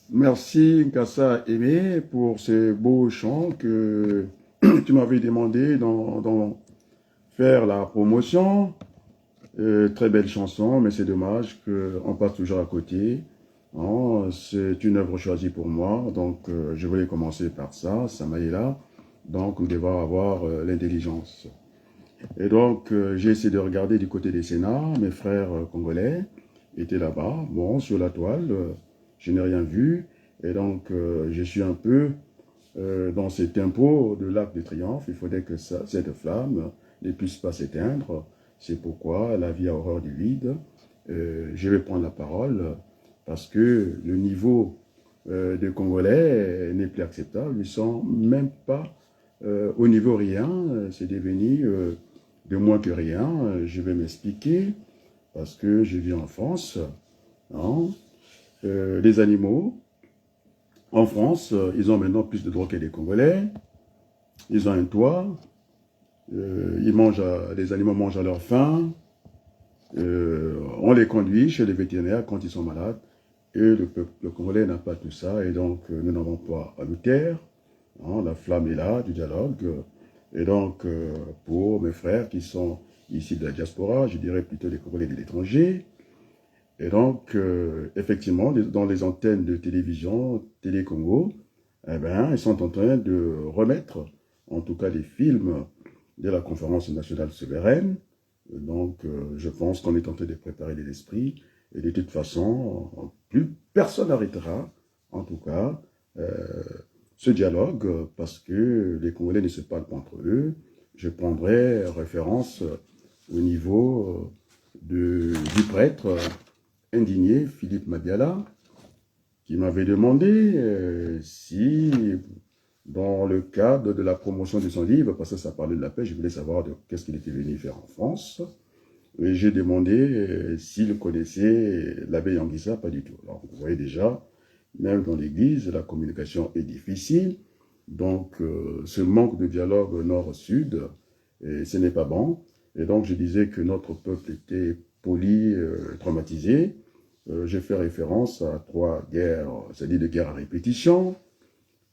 Merci Nkassa Aimé pour ces beaux chants que tu m'avais demandé d'en faire la promotion. Très belle chanson, mais c'est dommage qu'on passe toujours à côté. C'est une œuvre choisie pour moi, donc je voulais commencer par ça, Samaïla. Donc nous devons avoir l'intelligence. Et donc j'ai essayé de regarder du côté des Sénats, mes frères congolais étaient là-bas, bon, sur la toile, je n'ai rien vu. Et donc je suis un peu dans ces tempos de l'Arc de Triomphe. Il faudrait que cette flamme ne puisse pas s'éteindre. C'est pourquoi la vie a horreur du vide. Je vais prendre la parole parce que le niveau des Congolais n'est plus acceptable. Ils sont même pas au niveau rien. C'est devenu de moins que rien. Je vais m'expliquer parce que je vis en France. Hein. Les animaux, en France, ils ont maintenant plus de droits que les Congolais. Ils ont un toit. Les animaux mangent à leur faim. On les conduit chez les vétérinaires quand ils sont malades. Et le peuple congolais n'a pas tout ça. Et donc, nous n'avons pas à nous taire. Hein, la flamme est là, du dialogue. Et donc, pour mes frères qui sont ici de la diaspora, je dirais plutôt les Congolais de l'étranger. Et donc, effectivement, dans les antennes de télévision, Télé Congo, eh ben, ils sont en train de remettre, en tout cas, les films de la conférence nationale souveraine. Donc, je pense qu'on est en train de préparer les esprits. Et de toute façon, plus personne n'arrêtera, en tout cas, ce dialogue, parce que les Congolais ne se parlent pas entre eux. Je prendrai référence au niveau du prêtre indigné, Philippe Madiala, qui m'avait demandé si, dans le cadre de la promotion de son livre, parce que ça parlait de la paix, je voulais savoir qu'est-ce qu'il était venu faire en France. Et j'ai demandé s'il connaissait l'abbé Yanguissa, pas du tout. Alors, vous voyez déjà, même dans l'Église, la communication est difficile. Donc, ce manque de dialogue nord-sud, ce n'est pas bon. Et donc, je disais que notre peuple était traumatisé. J'ai fait référence à 3 guerres, c'est-à-dire des guerres à répétition,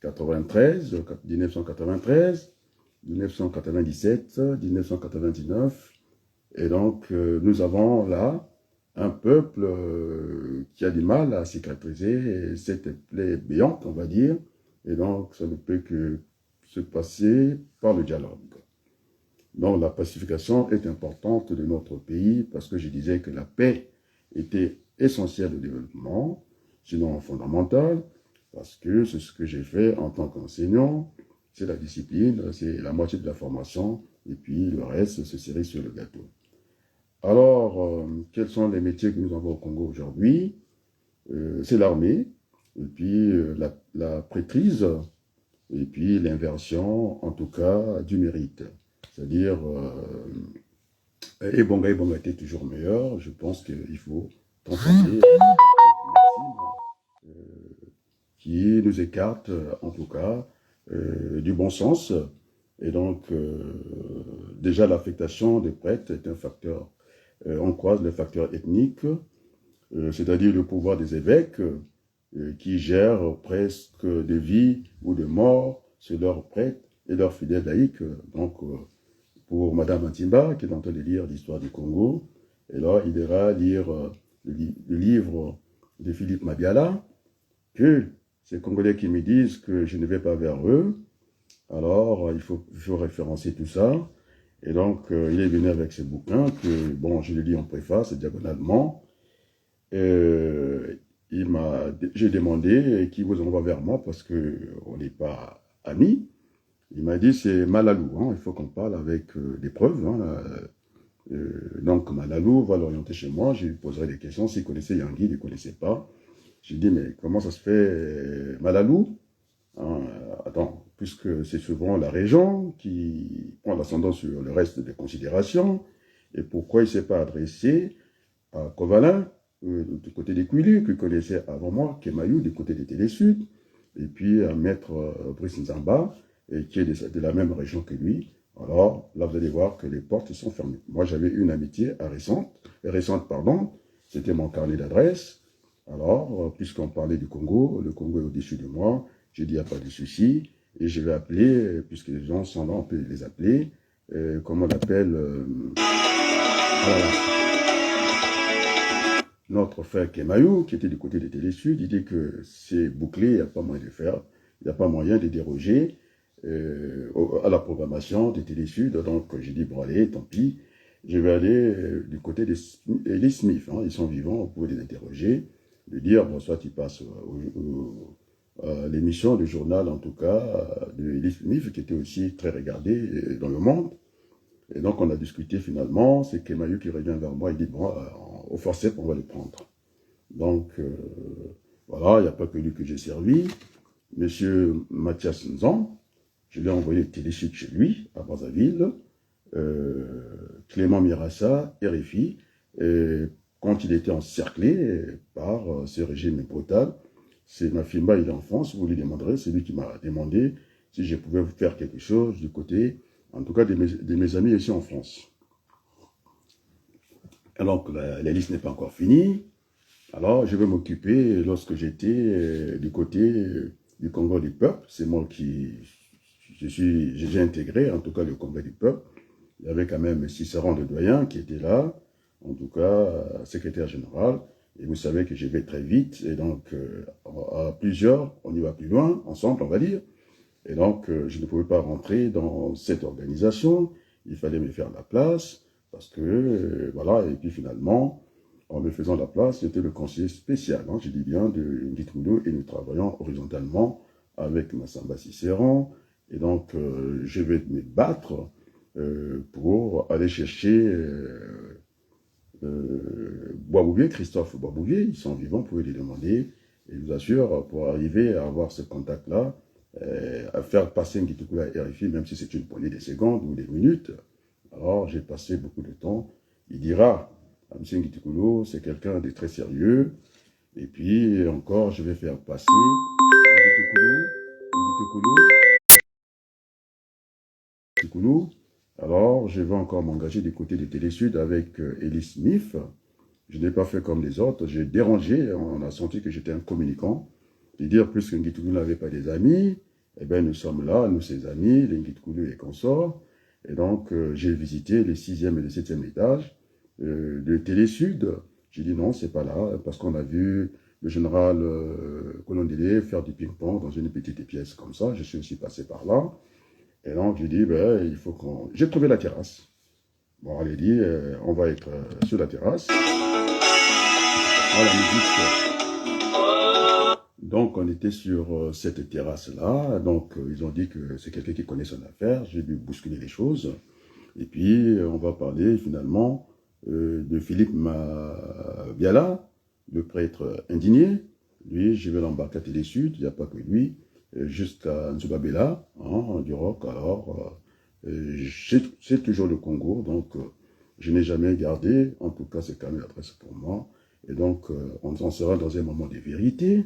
1993, 1997, 1999. Et donc, nous avons là un peuple qui a du mal à cicatriser cette plaie béante, on va dire. Et donc, ça ne peut que se passer par le dialogue. Donc, la pacification est importante de notre pays parce que je disais que la paix était essentielle au développement, sinon fondamentale, parce que c'est ce que j'ai fait en tant qu'enseignant. C'est la discipline, c'est la moitié de la formation, et puis le reste, c'est cerise sur le gâteau. Alors, quels sont les métiers que nous avons au Congo aujourd'hui? C'est l'armée, et puis la prêtrise, et puis l'inversion, en tout cas, du mérite. C'est-à-dire, Ebonga était toujours meilleur. Je pense qu'il faut transcender qui nous écarte, en tout cas, du bon sens. Et donc, déjà, l'affectation des prêtres est un facteur. On croise le facteur ethnique, c'est-à-dire le pouvoir des évêques qui gèrent presque de vie ou de mort sur leurs prêtres et leurs fidèles laïcs. Donc, pour Madame Antimba, qui est en train de lire l'histoire du Congo, et là, il ira lire le livre de Philippe Madiala, que ces Congolais qui me disent que je ne vais pas vers eux, alors il faut référencer tout ça. Et donc, il est venu avec ce bouquin que, bon, je le lis en préface, diagonalement. J'ai demandé qui vous envoie vers moi parce qu'on n'est pas amis. Il m'a dit c'est Malalou, hein, il faut qu'on parle avec des preuves. Hein, donc Malalou va l'orienter chez moi, je lui poserai des questions. S'il connaissait Yangui, il ne connaissait pas. J'ai dit mais comment ça se fait Malalou, hein, attends, puisque c'est souvent la région qui prend l'ascendant sur le reste des considérations. Et pourquoi il ne s'est pas adressé à Kovalin, du côté des Kouili, que connaissait avant moi, Kemayou, du côté des Télé-Sud, et puis à Maître Brice Nzamba, qui est de la même région que lui. Alors, là, vous allez voir que les portes sont fermées. Moi, j'avais une amitié récente, c'était mon carnet d'adresse. Alors, puisqu'on parlait du Congo, le Congo est au-dessus de moi, j'ai dit, il n'y a pas de souci, et je vais appeler, puisque les gens sont là, on peut les appeler, comment on appelle, voilà, notre frère Kemayou, qui était du côté des Télé-Sud, il dit que c'est bouclé, il n'y a pas moyen de faire, il n'y a pas moyen de déroger à la programmation des Télé-Sud. Donc j'ai dit, bon allez, tant pis, je vais aller du côté des Smith, hein, ils sont vivants, vous pouvez les interroger, de dire, bon, soit ils passent l'émission, le journal en tout cas, de Ellie Smith, qui était aussi très regardé dans le monde. Et donc, on a discuté finalement. C'est Kemayou qui revient vers moi. Il dit, bon, au forceps, on va le prendre. Donc, voilà, il n'y a pas que lui que j'ai servi. Monsieur Mathias Nzan, je lui ai envoyé Télé-Sud chez lui, à Brazzaville. Clément Mirassa, RFI. Quand il était encerclé par ce régime brutal, c'est Mafimba, il est en France, vous lui demanderez, c'est lui qui m'a demandé si je pouvais faire quelque chose du côté, en tout cas, de mes amis ici en France. Alors que la liste n'est pas encore finie, alors je vais m'occuper, lorsque j'étais du côté du Congrès du peuple, c'est moi qui, j'ai intégré en tout cas le Congrès du peuple, il y avait quand même Cicéron de Doyen qui était là, en tout cas secrétaire général, et vous savez que je vais très vite, et donc à plusieurs, on y va plus loin, ensemble on va dire. Et donc, je ne pouvais pas rentrer dans cette organisation. Il fallait me faire la place, parce que, voilà, et puis finalement, en me faisant la place, j'étais le conseiller spécial, hein, je dis bien, de Ngitmoudou, et nous travaillons horizontalement avec Massamba Cicéron. Et donc, je vais me battre pour aller chercher Boisbouvier, Christophe Boisbouvier, ils sont vivants, vous pouvez les demander. Et je vous assure, pour arriver à avoir ce contact-là, à faire passer un Ngitoukoulou à RFI, même si c'est une poignée de secondes ou des minutes. Alors, j'ai passé beaucoup de temps. Il dira, M. Ngitoukoulou, c'est quelqu'un de très sérieux. Et puis, encore, je vais faire passer Ngitoukoulou. Alors, je vais encore m'engager du côté des Télé-Sud avec Ellie Smith. Je n'ai pas fait comme les autres. J'ai dérangé. On a senti que j'étais un communicant. De dire, plus que Ngitoukoulou n'avait pas des amis, eh bien, nous sommes là, nous, ses amis, les Ngitoukoulou et consorts. Et donc, j'ai visité les 6e et les 7e étages de Télé-Sud. J'ai dit non, c'est pas là, parce qu'on a vu le général Kolondélé faire du ping-pong dans une petite pièce comme ça. Je suis aussi passé par là. Et donc, j'ai dit, ben, il faut qu'on... J'ai trouvé la terrasse. Bon, elle a dit, on va être sur la terrasse. Ah, la musique. Donc, on était sur cette terrasse-là. Donc, ils ont dit que c'est quelqu'un qui connaît son affaire. J'ai dû bousculer les choses. Et puis, on va parler finalement de Philippe Biala, le prêtre indigné. Lui, je vais l'embarquer à Télé-Sud. Il n'y a pas que lui. Jusqu'à Nzubabela, hein, du rock. Alors, c'est toujours le Congo. Donc, je n'ai jamais gardé. En tout cas, c'est quand même l'adresse pour moi. Et donc, on en sera dans un moment de vérité.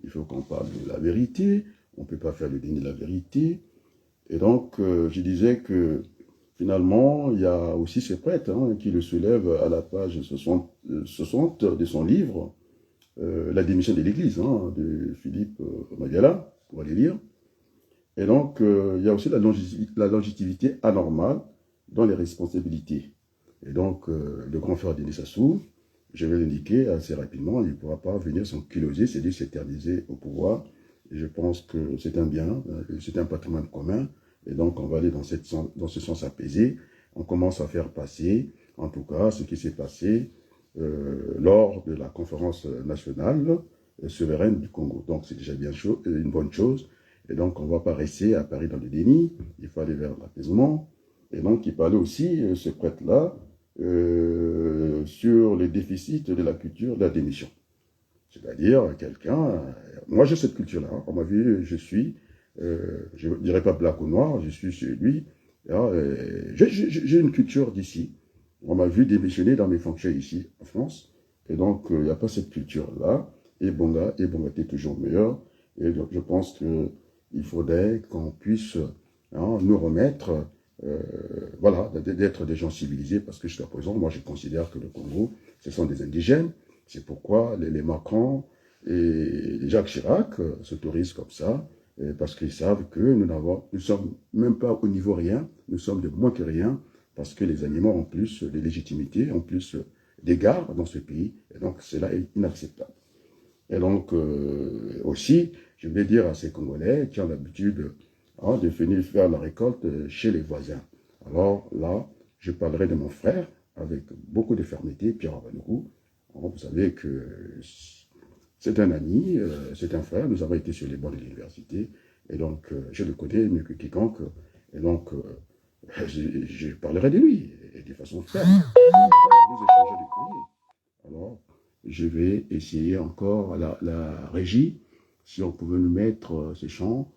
Il faut qu'on parle de la vérité. On ne peut pas faire le déni de la vérité. Et donc, je disais que finalement, il y a aussi ces prêtres hein, qui le soulèvent à la page 60 de son livre, La démission de l'Église, hein, de Philippe Magala, pour aller lire. Et donc, il y a aussi la légitimité anormale dans les responsabilités. Et donc, le grand frère Denis Sassou, je vais l'indiquer assez rapidement, il ne pourra pas venir s'enkyloser, c'est-à-dire s'éterniser au pouvoir. Et je pense que c'est un bien, c'est un patrimoine commun. Et donc, on va aller dans ce sens apaisé. on commence à faire passer, en tout cas, ce qui s'est passé lors de la conférence nationale souveraine du Congo. Donc, c'est déjà bien une bonne chose. Et donc, on ne va pas rester à Paris dans le déni. Il faut aller vers l'apaisement. Et donc, il parlait aussi, ce prêtre-là, sur les déficits de la culture de la démission. C'est-à-dire, quelqu'un... moi, j'ai cette culture-là. Hein. On m'a vu, je ne dirais pas black ou noir, je suis celui... j'ai une culture d'ici. On m'a vu démissionner dans mes fonctions ici, en France. Et donc, il n'y a pas cette culture-là. Et Bonga était toujours meilleur. Et donc, je pense qu'il faudrait qu'on puisse nous remettre, voilà, d'être des gens civilisés, parce que jusqu'à présent, moi, je considère que le Congo, ce sont des indigènes. C'est pourquoi les Macron et Jacques Chirac s'autorisent comme ça, parce qu'ils savent que nous sommes même pas au niveau rien, nous sommes de moins que rien, parce que les animaux ont plus de légitimité, ont plus d'égards dans ce pays, et donc cela est inacceptable. Et donc, aussi, je voulais dire à ces Congolais qui ont l'habitude de venir faire la récolte chez les voisins. Alors là, je parlerai de mon frère avec beaucoup de fermeté, Pierre Abanoukou. Vous savez que c'est un ami, c'est un frère, nous avons été sur les bancs de l'université, et donc je le connais mieux que quiconque, et donc je parlerai de lui, et de façon ferme. Nous échangeons des courriers. Alors, je vais essayer encore la régie, si on pouvait nous mettre ce chant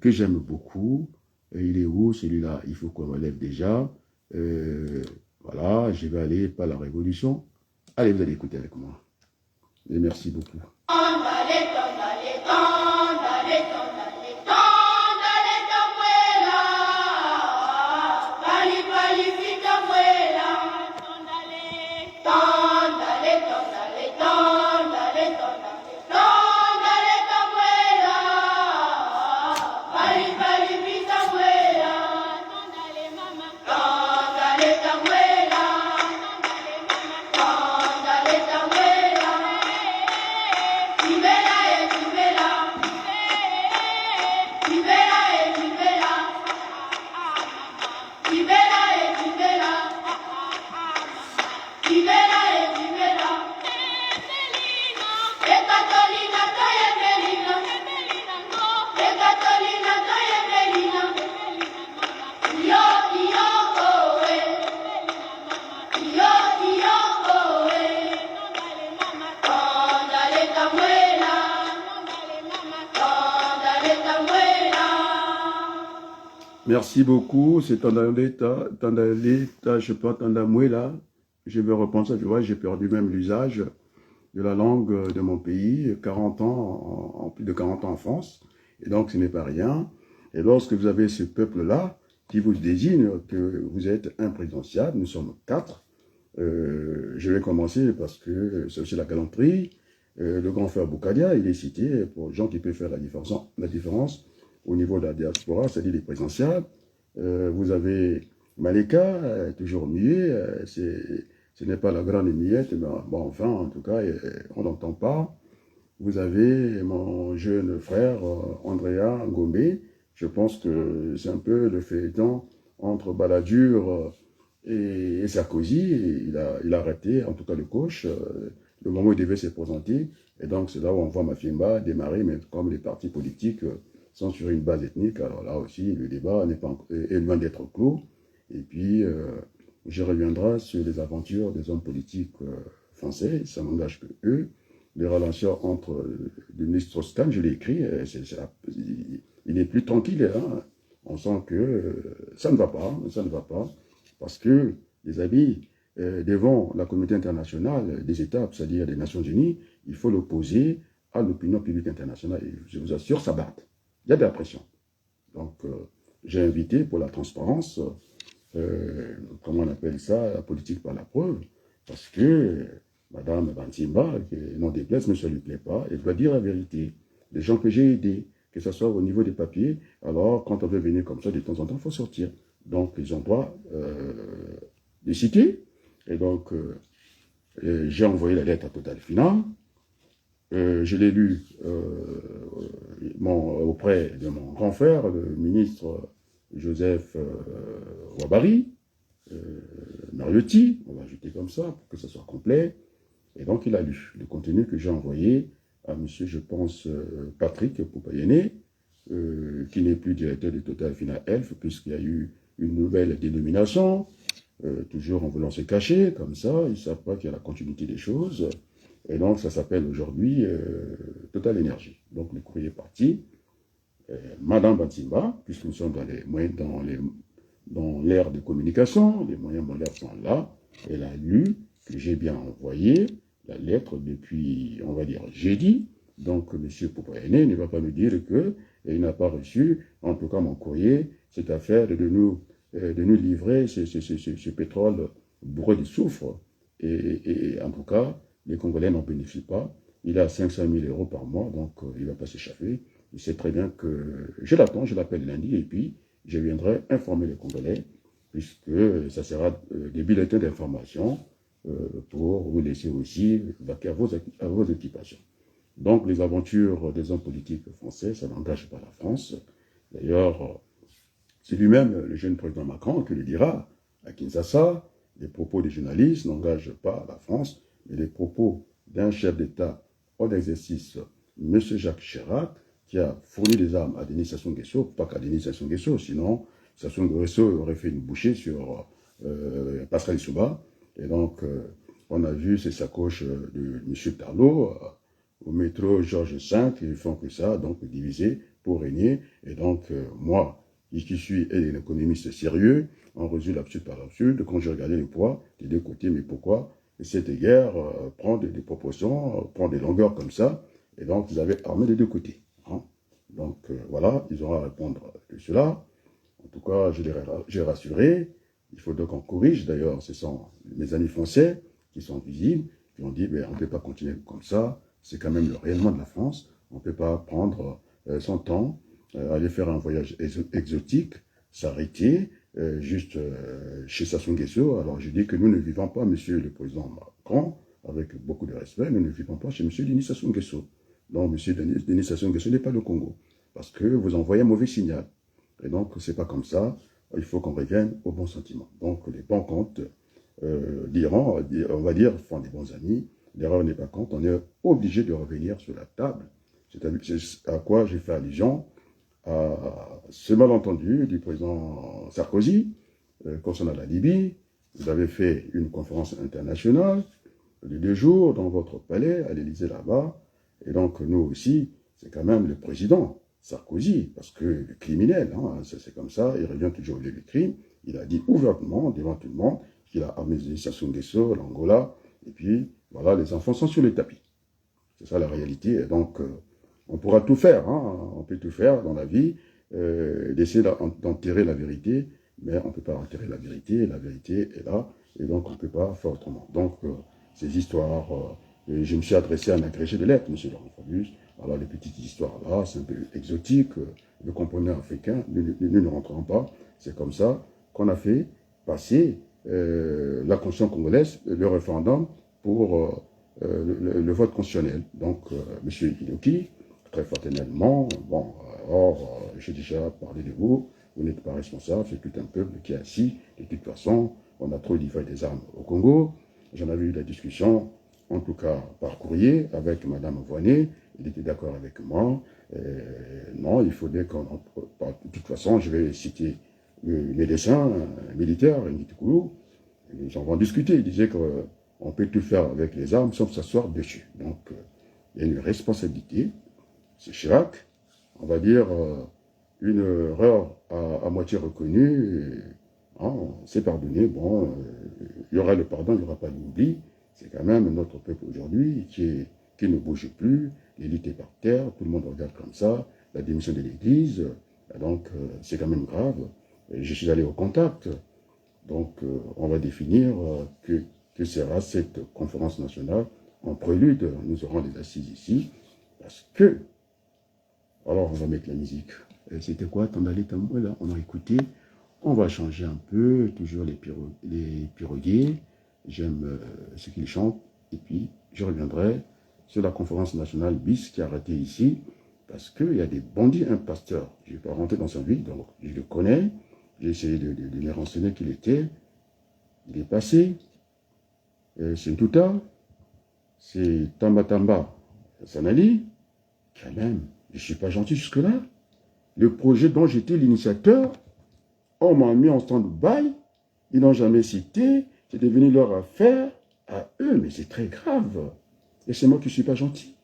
que j'aime beaucoup. Il est où celui-là? Il faut qu'on relève déjà. Voilà, je vais aller par la révolution. Allez, vous allez écouter avec moi. Et merci beaucoup. Merci beaucoup. C'est Tandaleta, je peux entendre là. Je vais reprendre ça, tu vois, j'ai perdu même l'usage de la langue de mon pays, 40 ans, plus de 40 ans en France. Et donc, ce n'est pas rien. Et lorsque vous avez ce peuple-là, qui vous désigne que vous êtes imprésidentiable, nous sommes 4. Je vais commencer parce que c'est aussi la galanterie. Le grand frère Boukadia, il est cité pour gens qui peuvent faire la différence au niveau de la diaspora, c'est-à-dire les présidentiables. Vous avez Maleka, toujours muet, ce n'est pas la grande muette, mais bon, enfin, en tout cas, on n'entend pas. Vous avez mon jeune frère, Andrea Ngombe. Je pense que c'est un peu le feuilleton entre Balladur et Sarkozy. Il a arrêté, en tout cas le coach, le moment où il devait se présenter. Et donc, c'est là où on voit Mafimba démarrer, mais comme les partis politiques sont sur une base ethnique, alors là aussi, le débat est loin d'être clos. Et puis, je reviendrai sur les aventures des hommes politiques français, ça n'engage que eux. Les relations entre le ministre Stan, je l'ai écrit, il est plus tranquille. Hein. On sent que ça ne va pas, parce que les amis, devant la communauté internationale des États, c'est-à-dire des Nations Unies, il faut l'opposer à l'opinion publique internationale. Et je vous assure, ça bat. Il y a de la pression. Donc, j'ai invité pour la transparence, comment on appelle ça, la politique par la preuve, parce que Madame Bantimba, n'en déplaise, mais ça ne lui plaît pas, elle doit dire la vérité. Les gens que j'ai aidés, que ce soit au niveau des papiers, alors quand on veut venir comme ça, de temps en temps, il faut sortir. Donc, ils ont droit de citer. Et donc, j'ai envoyé la lettre à Total Finance. Je l'ai lu auprès de mon grand frère, le ministre Joseph Ouabari. Mariotti, on va ajouter comme ça, pour que ça soit complet. Et donc, il a lu le contenu que j'ai envoyé à monsieur, je pense, Patrick Poupayené, qui n'est plus directeur de Total Fina Elf, puisqu'il y a eu une nouvelle dénomination, toujours en voulant se cacher, comme ça, ils ne savent pas qu'il y a la continuité des choses. Et donc, ça s'appelle aujourd'hui Total Énergie. Donc, le courrier est parti. Madame Batimba, puisque nous sommes dans l'ère de communication, les moyens modernes sont là, elle a lu que j'ai bien envoyé la lettre depuis, on va dire, jeudi. Donc, M. Poupayené ne va pas me dire qu'il n'a pas reçu, en tout cas mon courrier, cette affaire de nous livrer ce pétrole bourré de soufre. Et en tout cas, les Congolais n'en bénéficient pas. Il a 500 000 € par mois, donc il ne va pas s'échaffer. Il sait très bien que je l'attends, je l'appelle lundi, et puis je viendrai informer les Congolais, puisque ça sera des bulletins d'information pour vous laisser aussi vaquer à vos occupations. Donc, les aventures des hommes politiques français, ça n'engage pas la France. D'ailleurs, c'est lui-même, le jeune président Macron, qui le dira à Kinshasa, les propos des journalistes n'engagent pas la France, mais les propos d'un chef d'État en exercice, M. Jacques Chirac, qui a fourni des armes à Denis Sassou Nguesso, pas qu'à Denis Sassou Nguesso, sinon Sassou Nguesso aurait fait une bouchée sur Pascal Lissouba. Et donc, on a vu ces sacoches de M. Tarlot au métro Georges V, qui font que ça, donc divisé pour régner. Et donc, moi, qui suis un économiste sérieux, on résout l'absurde par l'absurde. Quand je regardais le poids des deux côtés, mais pourquoi cette guerre prend des proportions, prend des longueurs comme ça, et donc ils avaient armé des deux côtés. Hein. Donc voilà, ils auront à répondre de cela. En tout cas, j'ai rassuré. Il faut donc qu'on corrige. D'ailleurs, ce sont mes amis français qui sont visibles, qui ont dit, on ne peut pas continuer comme ça. C'est quand même le rayonnement de la France. On ne peut pas prendre son temps, aller faire un voyage exotique, s'arrêter, juste chez Sassou Nguesso. Alors je dis que nous ne vivons pas, monsieur le président Macron, avec beaucoup de respect, nous ne vivons pas chez monsieur Denis Sassou Nguesso. Donc monsieur Denis Sassou Nguesso n'est pas le Congo, parce que vous envoyez un mauvais signal. Et donc c'est pas comme ça, il faut qu'on revienne au bon sentiment. Donc les bons comptes diront, on va dire, font des bons amis, l'erreur n'est pas compte, on est obligé de revenir sur la table. C'est à quoi j'ai fait allusion à ce malentendu du président Sarkozy concernant la Libye. Vous avez fait une conférence internationale de 2 jours dans votre palais, à l'Élysée là-bas. Et donc, nous aussi, c'est quand même le président Sarkozy, parce que le criminel, hein, c'est comme ça, il revient toujours au lieu du crime. Il a dit ouvertement, devant tout le monde, qu'il a armé Sassou Nguesso, l'Angola, et puis, voilà, les enfants sont sur le tapis. C'est ça la réalité. Et donc, on pourra tout faire, hein, on peut tout faire dans la vie, d'essayer d'enterrer la vérité, mais on ne peut pas enterrer la vérité est là, et donc on ne peut pas faire autrement. Donc, ces histoires, je me suis adressé à un agrégé de lettres, M. Laurent Fabius, alors les petites histoires là, c'est un peu exotique, le component africain, nous ne rentrons pas, c'est comme ça qu'on a fait passer la Constitution congolaise, le référendum pour le vote constitutionnel. Donc, M. Idoki, très fraternellement, bon, alors, j'ai déjà parlé de vous, vous n'êtes pas responsable, c'est tout un peuple qui est assis, de toute façon, on a trop livré des armes au Congo, j'en avais eu la discussion, en tout cas par courrier, avec Mme Voinet, il était d'accord avec moi, non, il faudrait qu'on, de toute façon, je vais citer le médecin militaire, Ngitikoulou, ils en vont discuter, il disait qu'on peut tout faire avec les armes sauf s'asseoir dessus, donc il y a une responsabilité. C'est Chirac, on va dire, une erreur à moitié reconnue, on s'est pardonné, bon, il y aura le pardon, il n'y aura pas l'oubli, c'est quand même notre peuple aujourd'hui qui ne bouge plus, l'élite est par terre, tout le monde regarde comme ça, la démission de l'Église, donc c'est quand même grave, et je suis allé au contact, donc on va définir que sera cette conférence nationale en prélude, nous aurons les assises ici, parce que alors, on va mettre la musique. C'était quoi, Tandalé Tambour, là, on a écouté. On va changer un peu, toujours les piroguiers. J'aime ce qu'ils chantent. Et puis, je reviendrai sur la conférence nationale BIS qui a raté ici, parce qu'il y a des bandits impasteurs. Je ne vais pas rentrer dans sa vie, donc je le connais. J'ai essayé de me renseigner qui il était. il est passé, c'est Ntuta, c'est Tamba Tamba Sanali, quand même, je ne suis pas gentil jusque-là. Le projet dont j'étais l'initiateur, on m'a mis en stand-by, ils n'ont jamais cité, c'est devenu leur affaire à eux, mais c'est très grave. Et c'est moi qui ne suis pas gentil.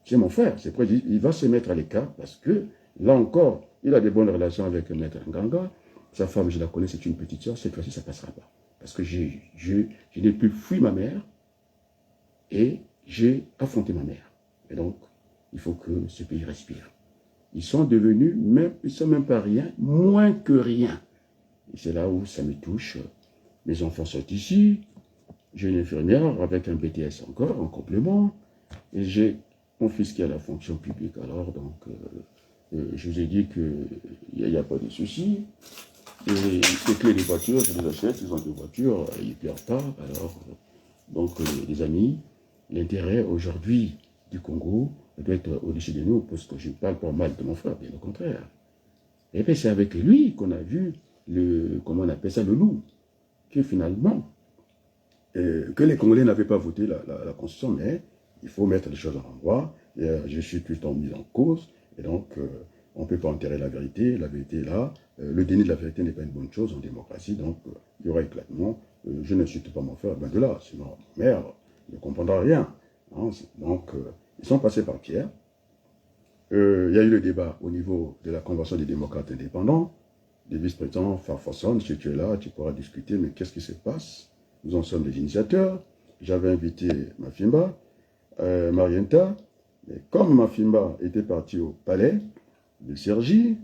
C'est mon frère, c'est pourquoi il va se mettre à l'écart parce que, là encore, il a des bonnes relations avec Maître Nganga. Sa femme, je la connais, c'est une petite soeur, cette fois-ci, ça ne passera pas. Parce que je n'ai plus fui ma mère et j'ai affronté ma mère. Et donc, il faut que ce pays respire. Ils sont devenus, ils ne sont même pas rien, moins que rien. Et c'est là où ça me touche. Mes enfants sont ici. J'ai une infirmière avec un BTS encore, en complément. Et j'ai mon fils qui a la fonction publique. Alors, donc, je vous ai dit qu'il n'y a pas de souci. Et les clés des voitures, je les achète. Ils ont des voitures, ils ne perdent pas. Alors, donc, les amis, l'intérêt aujourd'hui du Congo doit être au-dessus de nous, parce que je ne parle pas mal de mon frère, bien au contraire. Et puis c'est avec lui qu'on a vu comment on appelle ça, le loup, que finalement, que les Congolais n'avaient pas voté la Constitution, mais il faut mettre les choses en endroit. Je suis tout le temps mis en cause, et donc on ne peut pas enterrer la vérité est là. Le déni de la vérité n'est pas une bonne chose en démocratie, donc il y aura éclatement. Je n'insulte pas mon frère, ben de là, sinon ma mère ne comprendra rien. Hein, donc, ils sont passés par Pierre. Il y a eu le débat au niveau de la Convention des démocrates indépendants. Le vice-président Farfosson, si tu es là, tu pourras discuter, mais qu'est-ce qui se passe? Nous en sommes les initiateurs. J'avais invité Mafimba, Marienta, mais comme Mafimba était parti au palais de Cergy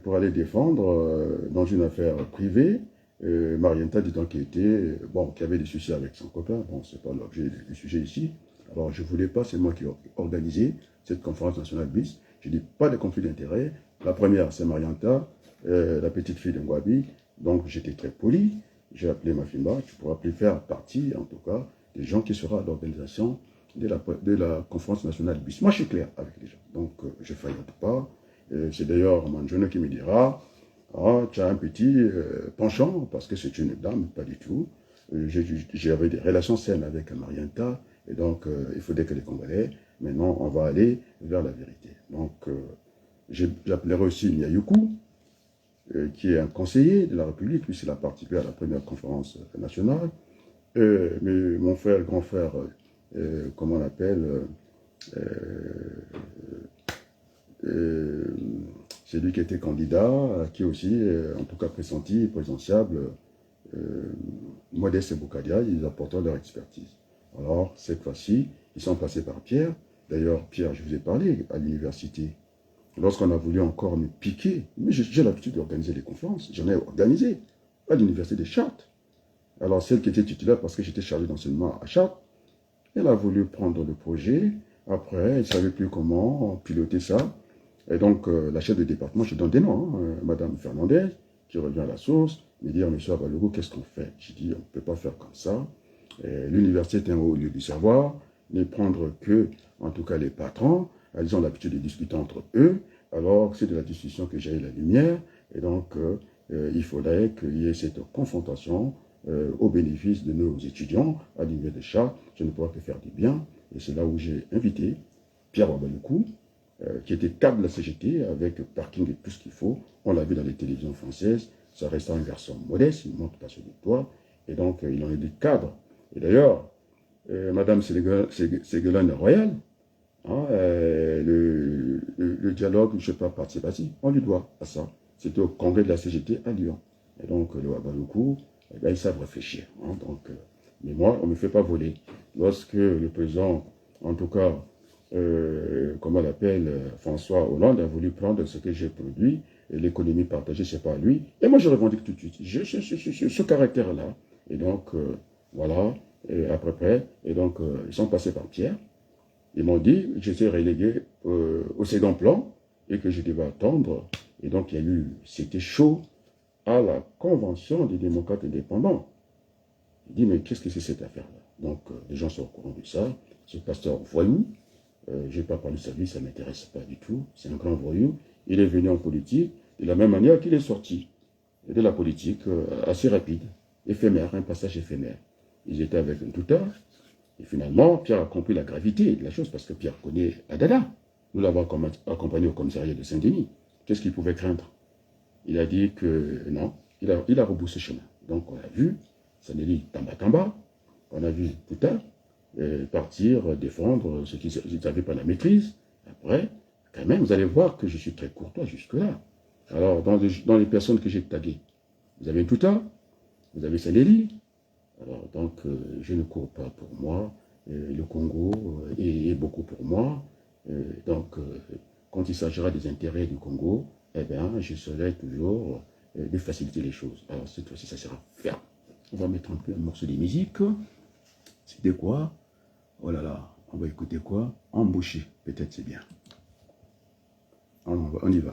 pour aller défendre dans une affaire privée, Marienta disant qu'il qu'il avait des soucis avec son copain. Bon, ce n'est pas l'objet du sujet ici. Alors, je ne voulais pas, c'est moi qui ai organisé cette conférence nationale BIS. Je dis pas de conflit d'intérêts. La première, c'est Marianta, la petite fille de Ngwabi. Donc, j'étais très poli. J'ai appelé Mafimba. Tu pourras plus faire partie, en tout cas, des gens qui seront à l'organisation de la conférence nationale BIS. Moi, je suis clair avec les gens. Donc, je ne faillote pas. C'est d'ailleurs Manjono qui me dira, ah, tu as un petit penchant, parce que c'est une dame, pas du tout. J'avais des relations saines avec Marianta. Et donc, il faudrait que les Congolais, maintenant, on va aller vers la vérité. Donc, j'appellerai aussi Nyayuku, qui est un conseiller de la République, lui, il a participé à la première conférence nationale. Mais mon frère, grand frère, comment on l'appelle, c'est lui qui était candidat, qui est aussi, en tout cas pressenti, présentiable, Modeste et Boukadia, ils apportent leur expertise. Alors, cette fois-ci, ils sont passés par Pierre. D'ailleurs, Pierre, je vous ai parlé à l'université. Lorsqu'on a voulu encore me piquer, mais j'ai l'habitude d'organiser des conférences. J'en ai organisé à l'université de Chartres. Alors, celle qui était titulaire, parce que j'étais chargé d'enseignement à Chartres, elle a voulu prendre le projet. Après, elle ne savait plus comment piloter ça. Et donc, la chef de département, je donne des noms, Madame Fernandez, qui revient à la source, me dit, monsieur Abalogo, qu'est-ce qu'on fait? J'ai dit, on ne peut pas faire comme ça. L'université est un haut lieu du savoir, ne prendre que, en tout cas, les patrons, ils ont l'habitude de discuter entre eux, alors c'est de la discussion que j'ai eu la lumière, et donc il faudrait qu'il y ait cette confrontation au bénéfice de nos étudiants à l'université de Chartres. Je ne pourrais que faire du bien, et c'est là où j'ai invité Pierre Wabaluku, qui était cadre de la CGT, avec parking et tout ce qu'il faut. On l'a vu dans les télévisions françaises, ça reste un garçon modeste, il ne monte pas sur les toits, et donc il en est du cadre. Et d'ailleurs, Madame Ségolène Royal, hein, le dialogue, je ne sais pas, participatif, on lui doit à ça. C'était au congrès de la CGT à Lyon. Et donc, le Wabaluku, ils savent réfléchir. Hein, donc, mais moi, on ne me fait pas voler. Lorsque le président, en tout cas, comment on l'appelle, François Hollande, a voulu prendre ce que j'ai produit, l'économie partagée, c'est pas lui. Et moi, je revendique tout de suite. J'ai ce caractère-là. Et donc, voilà, et à peu près. Et donc, ils sont passés par Pierre. Ils m'ont dit que j'étais relégué au second plan et que je devais attendre. Et donc, il y a eu, c'était chaud à la Convention des démocrates indépendants. Il dit, mais qu'est-ce que c'est cette affaire-là? Donc, les gens sont au courant de ça. Ce pasteur voyou, je n'ai pas parlé de sa vie, ça ne m'intéresse pas du tout. C'est un grand voyou. Il est venu en politique de la même manière qu'il est sorti. Et de la politique assez rapide. éphémère, un passage éphémère. Ils étaient avec un tuteur, et finalement, Pierre a compris la gravité de la chose, parce que Pierre connaît Adada. Nous l'avons accompagné au commissariat de Saint-Denis. Qu'est-ce qu'il pouvait craindre? Il a dit que non, il a rebroussé chemin. Donc on a vu Sanéli Tamba, on a vu Pouta partir défendre ce qu'ils n'avaient pas la maîtrise. Après, quand même, vous allez voir que je suis très courtois jusque-là. Alors, dans les personnes que j'ai taguées, vous avez Pouta, vous avez Sanéli. Alors, donc, je ne cours pas pour moi. Le Congo est beaucoup pour moi. Donc, quand il s'agira des intérêts du Congo, eh bien, je serai toujours de faciliter les choses. Alors, cette fois-ci, ça sera ferme. On va mettre un peu un morceau de musique. C'était quoi? Oh là là, on va écouter quoi? Embauché, peut-être c'est bien. On y va.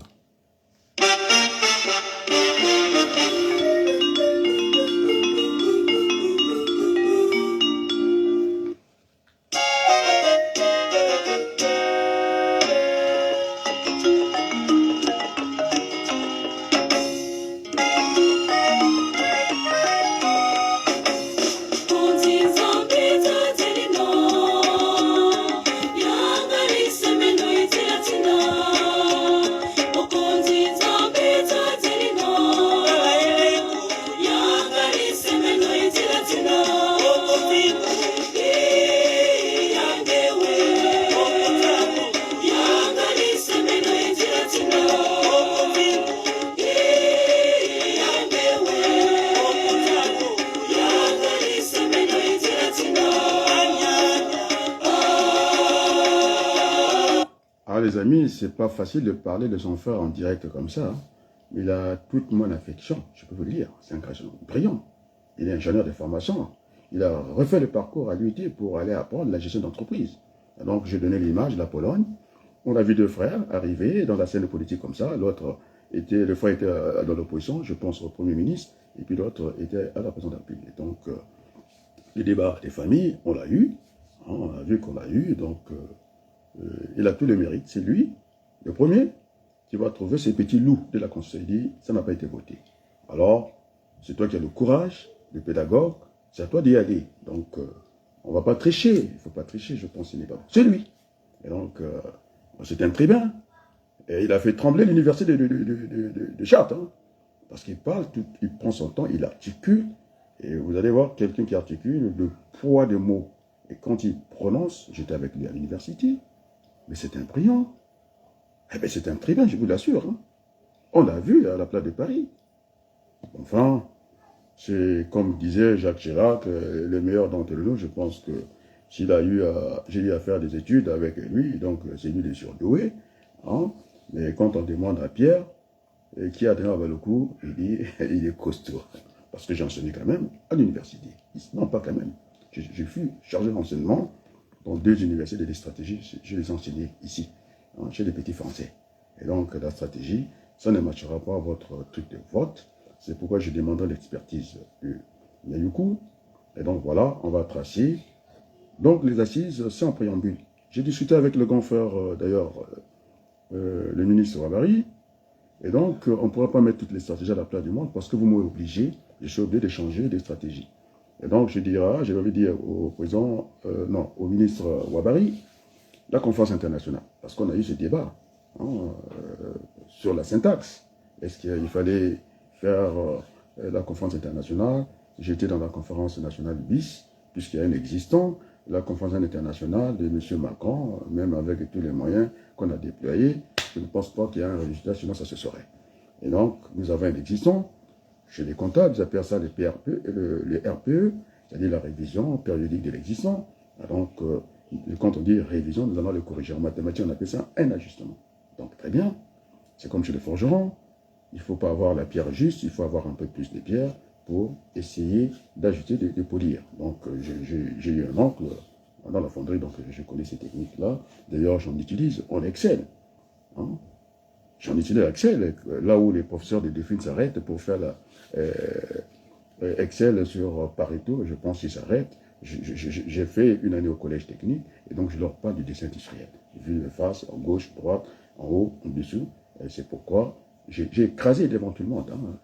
Alors les amis, c'est pas facile de parler de son frère en direct comme ça. Hein. Il a toute mon affection, je peux vous le dire. C'est un garçon brillant. Il est ingénieur de formation. Il a refait le parcours à l'UT pour aller apprendre la gestion d'entreprise. Donc j'ai donné l'image de la Pologne. On a vu deux frères arriver dans la scène politique comme ça. Le frère était dans l'opposition, je pense au Premier ministre, et puis l'autre était à la présidence de la République. Donc les débats des familles, on l'a eu. Hein, on a vu qu'on l'a eu, donc... il a tout le mérite. C'est lui, le premier, qui va trouver ces petits loups de la Constitution. Il dit, ça n'a pas été voté. Alors, c'est toi qui as le courage, le pédagogue, c'est à toi d'y aller. Donc, on ne va pas tricher. Il ne faut pas tricher, je pense, c'est lui. Et donc, c'est un tribun. Et il a fait trembler l'université de Chartres. Hein, parce qu'il parle, il prend son temps, il articule. Et vous allez voir quelqu'un qui articule le poids des mots. Et quand il prononce, j'étais avec lui à l'université, mais c'est un brillant. Eh bien, c'est un tribun, je vous l'assure. Hein. On l'a vu à la place de Paris. Enfin, c'est comme disait Jacques Chirac, le meilleur d'entre nous, je pense que j'ai eu à faire des études avec lui, donc c'est lui le surdoué. Hein. Mais quand on demande à Pierre, qui a donné le coup, il dit, il est costaud. Parce que j'ai enseigné quand même à l'université. Non, pas quand même. Je fus chargé d'enseignement dans 2 universités de stratégie. Je les enseignais ici, hein, chez les petits Français. Et donc, la stratégie, ça ne matchera pas votre truc de vote. C'est pourquoi je demanderai l'expertise de Yayoukou. Et donc, voilà, on va tracer. Donc, les assises, c'est en préambule. J'ai discuté avec le grand frère, d'ailleurs, le ministre Wabari. Et donc, on ne pourra pas mettre toutes les stratégies à la place du monde parce que vous m'avez obligé, je suis obligé de changer des stratégies. Et donc, je vais dire au président, au ministre Wabari, la conférence internationale, parce qu'on a eu ce débat hein, sur la syntaxe. Est-ce qu'il fallait faire la conférence internationale? J'étais dans la conférence nationale BIS, puisqu'il y a un existant, la conférence internationale de M. Macron, même avec tous les moyens qu'on a déployés, je ne pense pas qu'il y ait un résultat, sinon ça se saurait. Et donc, nous avons un existant. Chez les comptables, ils appellent ça les RPE, c'est-à-dire la révision périodique de l'existant. Donc, quand on dit révision, nous allons le corriger. En mathématiques, on appelle ça un ajustement. Donc, très bien. C'est comme chez les forgerons. Il ne faut pas avoir la pierre juste, il faut avoir un peu plus de pierre pour essayer d'ajuster, de polir. Donc, j'ai eu un oncle dans la fonderie, donc je connais ces techniques-là. D'ailleurs, j'en utilise en Excel. Hein. J'en utilise Excel, là où les professeurs de Delphine s'arrêtent pour faire la Excel sur Pareto, je pense qu'ils s'arrêtent. J'ai fait une année au collège technique, et donc je leur parle du dessin industriel. J'ai vu le face, en gauche, droite, en haut, en dessous. C'est pourquoi j'ai écrasé devant tout le monde hein,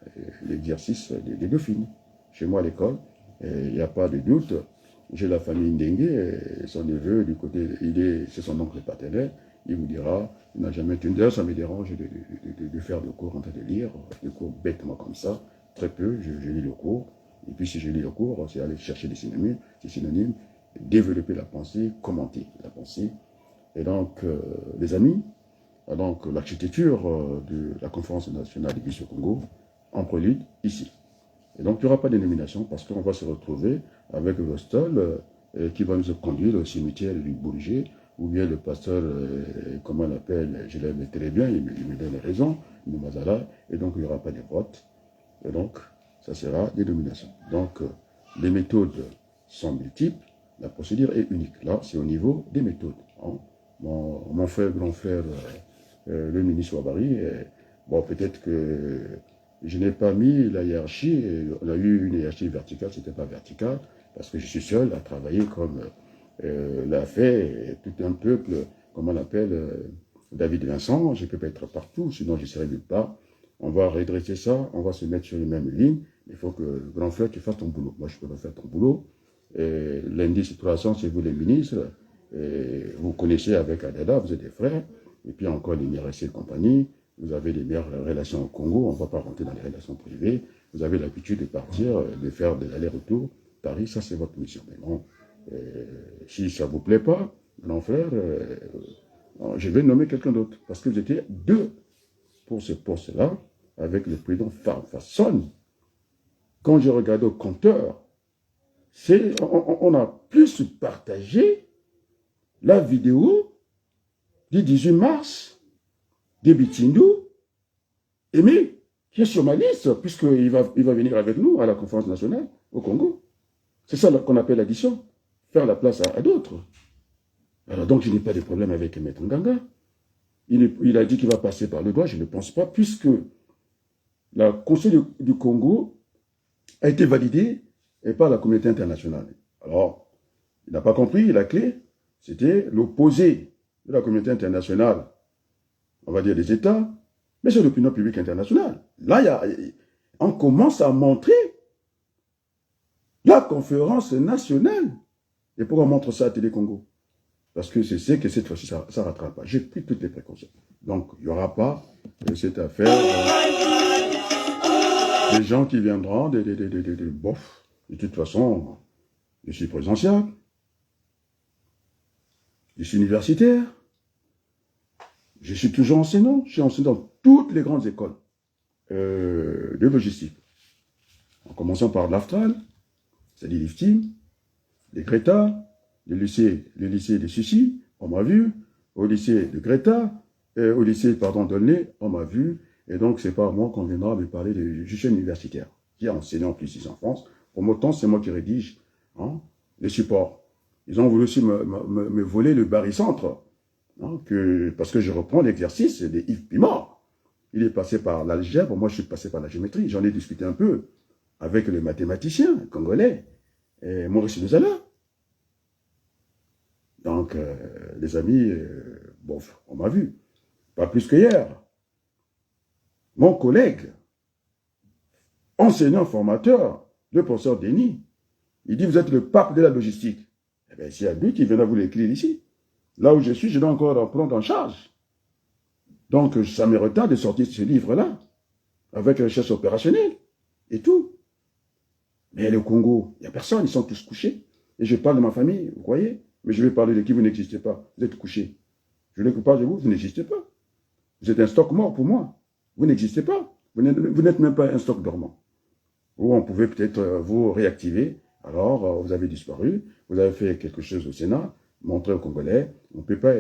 l'exercice des Dauphines. chez moi à l'école. Il n'y a pas de doute. J'ai la famille Ndengue, et son neveu, du côté, c'est son oncle paternel. Il vous dira, il n'a jamais tenu. D'ailleurs, ça me dérange de faire des cours en train de lire, des cours bêtement comme ça. Très peu, je lis le cours. Et puis, si je lis le cours, c'est aller chercher des synonymes, développer la pensée, commenter la pensée. Et donc, les amis, donc l'architecture de la conférence nationale d'Église au Congo en prélude ici. Et donc, il n'y aura pas de nomination parce qu'on va se retrouver avec le stol qui va nous conduire au cimetière du Bourget, ou bien le pasteur, comment on l'appelle, je l'aime très bien, il me donne raison, de Mazala, et donc il n'y aura pas de vote. Et donc, ça sera des nominations. Donc, les méthodes sont multiples, la procédure est unique. Là, c'est au niveau des méthodes. Hein. Mon frère, grand frère, le ministre Ouabari, bon, peut-être que je n'ai pas mis la hiérarchie, on a eu une hiérarchie verticale, c'était pas vertical, parce que je suis seul à travailler comme l'a fait tout un peuple, comme on l'appelle, David Vincent. Je ne peux pas être partout, sinon je serai nulle part. On va redresser ça, on va se mettre sur les mêmes lignes. Il faut que, grand frère, tu fasses ton boulot. Moi, je peux pas faire ton boulot. Lundi, c'est 300, c'est vous les ministres. Vous connaissez avec Adada, vous êtes des frères. Et puis encore les MRC et compagnie. Vous avez des meilleures relations au Congo. On ne va pas rentrer dans les relations privées. Vous avez l'habitude de partir, de faire de l'aller-retour. Paris, ça, c'est votre mission. Mais non, si ça ne vous plaît pas, grand frère, je vais nommer quelqu'un d'autre. Parce que vous étiez deux pour ce poste-là, avec le président Fasson. Quand j'ai regardé au compteur, on a plus partagé la vidéo du 18 mars de Bitindou, Aimé, qui est sur ma liste, puisqu'il va venir avec nous à la conférence nationale au Congo. C'est ça qu'on appelle l'addition, faire la place à d'autres. Alors donc, je n'ai pas de problème avec Maître Nganga. Il a dit qu'il va passer par le droit, je ne pense pas, puisque la Constitution du Congo a été validée par la communauté internationale. Alors, il n'a pas compris, la clé, c'était l'opposé de la communauté internationale, on va dire des États, mais c'est l'opinion publique internationale. Là, on commence à montrer la conférence nationale. Et pourquoi on montre ça à Télé Congo? Parce que je sais que cette fois-ci, ça ne rattrape pas. J'ai pris toutes les précautions. Donc, il n'y aura pas cette affaire des gens qui viendront, bof. De toute façon, je suis présidentiable. Je suis universitaire. Je suis toujours enseignant. Je suis enseignant dans toutes les grandes écoles de logistique. En commençant par l'Aftral, c'est-à-dire l'IFTIM, les Greta, le lycée de Sucy, on m'a vu, au lycée de Greta, au lycée, d'Aulnay, on m'a vu, et donc c'est pas moi qu'on viendra me parler de je suis universitaire, qui est enseignant plus ici en France. Pour mon temps, c'est moi qui rédige les supports. Ils ont voulu aussi me voler le barycentre, parce que je reprends l'exercice de Yves Pimard. Il est passé par l'algèbre, moi je suis passé par la géométrie, j'en ai discuté un peu avec le mathématicien congolais, Maurice Nuzala. Donc, les amis, bof, on m'a vu. Pas plus que hier. Mon collègue, enseignant formateur, le professeur Denis, il dit, vous êtes le pape de la logistique. Eh bien, c'est à lui qui vient vous l'écrire ici. Là où je suis, je dois encore en prendre en charge. Donc, ça me retarde de sortir ce livre-là, avec la recherche opérationnelle et tout. Mais le Congo, il n'y a personne, ils sont tous couchés. Et je parle de ma famille, vous voyez. Mais je vais parler de qui vous n'existez pas. Vous êtes couchés. Je ne parle pas de vous, vous n'existez pas. Vous êtes un stock mort pour moi. Vous n'existez pas. Vous n'êtes même pas un stock dormant. Ou on pouvait peut-être vous réactiver. Alors, vous avez disparu. Vous avez fait quelque chose au Sénat. Montrer aux Congolais. On ne peut pas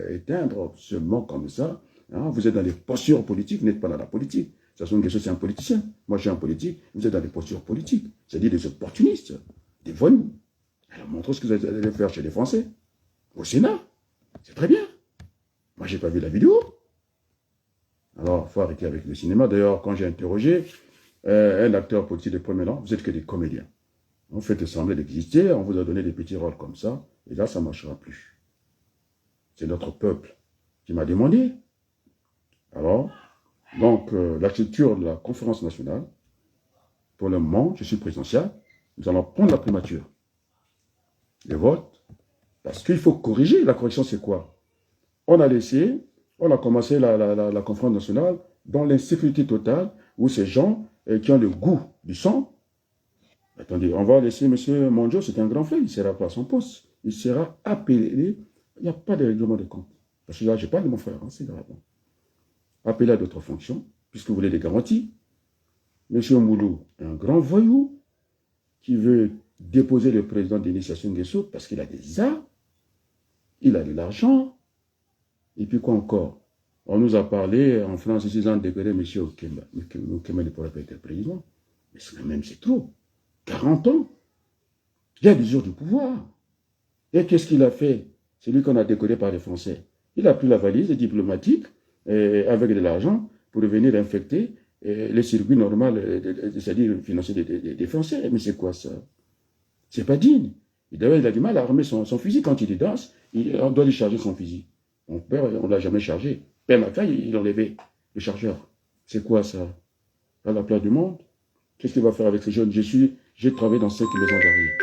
éteindre seulement comme ça. Vous êtes dans des postures politiques. Vous n'êtes pas dans la politique. Ça sont une question, c'est un politicien. Moi, je suis un politique. Vous êtes dans des postures politiques. C'est-à-dire des opportunistes. Des voyous. Alors, montrez ce que vous allez faire chez les Français. Au Sénat. C'est très bien. Moi, je n'ai pas vu la vidéo. Alors, il faut arrêter avec le cinéma. D'ailleurs, quand j'ai interrogé un acteur politique de premier rang, vous êtes que des comédiens. On fait sembler d'exister, on vous a donné des petits rôles comme ça, et là, ça ne marchera plus. C'est notre peuple qui m'a demandé. Alors, donc, l'architecture de la conférence nationale, pour le moment, je suis présidentiel, nous allons prendre la primature. Les votes, parce qu'il faut corriger. La correction, c'est quoi? On a commencé la conférence nationale dans l'insécurité totale, où ces gens qui ont le goût du sang, attendez, on va laisser M. Monjo, c'est un grand frère, il ne sera pas à son poste. Il sera appelé, il n'y a pas de règlement de compte. Parce que là, je parle de mon frère, hein, c'est grave. Appelé à d'autres fonctions, puisque vous voulez des garanties. M. Moulou est un grand voyou qui veut déposer le président d'initiation Nguesso parce qu'il a des arts, il a de l'argent. Et puis quoi encore? On nous a parlé en France, ici, ils ont décoré M. Okemba. Okemba ne pourrait pas être président. Mais quand même, c'est trop. 40 ans. Il y a des jours du pouvoir. Et qu'est-ce qu'il a fait? C'est lui qu'on a décoré par les Français. Il a pris la valise diplomatique avec de l'argent pour venir infecter les circuits normaux, c'est-à-dire financiers des Français. Mais c'est quoi ça? C'est pas digne. Et d'ailleurs, il a du mal à armer son fusil quand il danse. On doit lui charger son fusil. Mon père, on ne l'a jamais chargé. Père Maca, il enlevait le chargeur. C'est quoi ça? À la place du monde? Qu'est-ce qu'il va faire avec ces jeunes? J'ai travaillé dans 5 maisons d'arrêt.